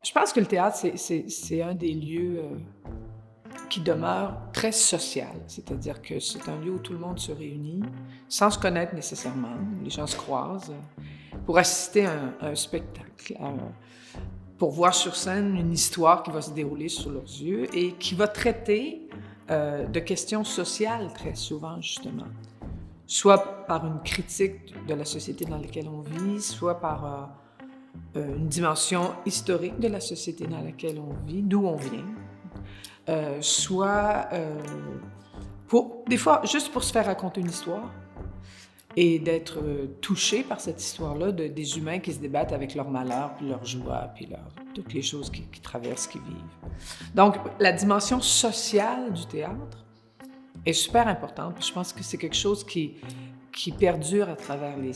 Je pense que le théâtre, c'est un des lieux qui demeure très social. C'est-à-dire que c'est un lieu où tout le monde se réunit, sans se connaître nécessairement. Les gens se croisent pour assister à un spectacle, pour voir sur scène une histoire qui va se dérouler sous leurs yeux et qui va traiter de questions sociales très souvent, justement. Soit par une critique de la société dans laquelle on vit, soit par une dimension historique de la société dans laquelle on vit, d'où on vient, soit des fois juste pour se faire raconter une histoire et d'être touché par cette histoire-là des humains qui se débattent avec leurs malheurs, puis leurs joies, puis toutes les choses qui traversent, qui vivent. Donc, la dimension sociale du théâtre est super importante. Je pense que c'est quelque chose qui perdure à travers les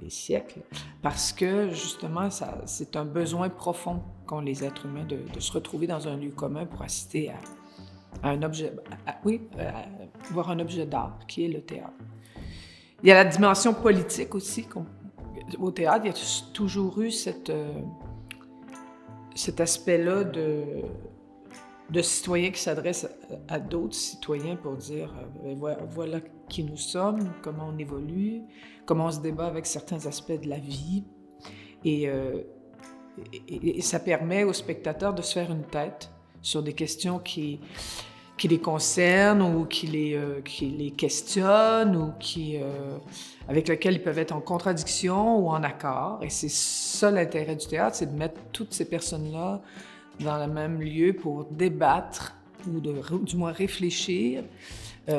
siècles, parce que, justement, c'est un besoin profond qu'ont les êtres humains de se retrouver dans un lieu commun pour assister à un objet, voir un objet d'art, qui est le théâtre. Il y a la dimension politique aussi. Au théâtre, il y a toujours eu cet aspect-là de citoyens qui s'adressent à d'autres citoyens pour dire voilà qui nous sommes, comment on évolue, comment on se débat avec certains aspects de la vie. Et ça permet aux spectateurs de se faire une tête sur des questions qui les concernent ou qui les questionnent ou avec lesquelles ils peuvent être en contradiction ou en accord. Et c'est ça l'intérêt du théâtre, c'est de mettre toutes ces personnes-là dans le même lieu pour débattre ou du moins réfléchir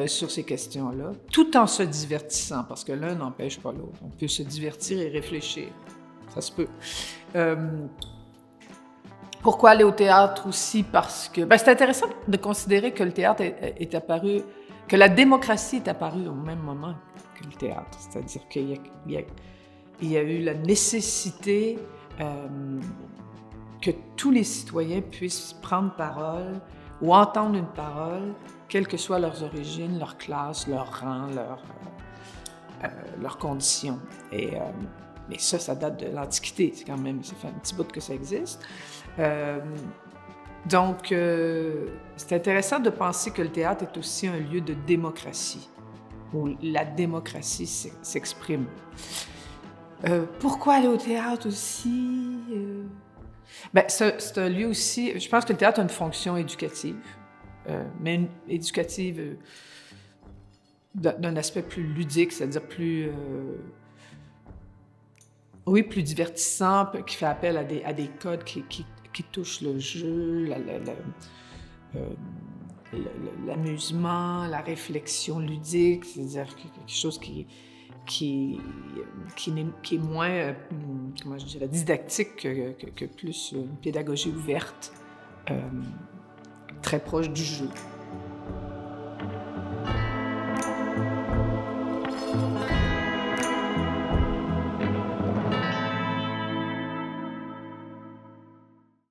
sur ces questions-là, tout en se divertissant, parce que l'un n'empêche pas l'autre. On peut se divertir et réfléchir, ça se peut. Pourquoi aller au théâtre aussi? Parce que c'est intéressant de considérer que le théâtre est apparu, que la démocratie est apparue au même moment que le théâtre. C'est-à-dire qu'il y a eu la nécessité que tous les citoyens puissent prendre parole ou entendre une parole, quelles que soient leurs origines, leur classe, leur rang, leurs conditions. Mais ça date de l'Antiquité, ça fait un petit bout que ça existe. Donc, c'est intéressant de penser que le théâtre est aussi un lieu de démocratie, où la démocratie s'exprime. Pourquoi aller au théâtre aussi? C'est un lieu aussi, je pense que le théâtre a une fonction éducative, mais une éducative d'un aspect plus ludique, c'est-à-dire plus divertissant, qui fait appel à des codes qui touchent le jeu, l'amusement, la réflexion ludique, c'est-à-dire quelque chose qui est moins, comment je dirais, didactique que plus une pédagogie ouverte, très proche du jeu.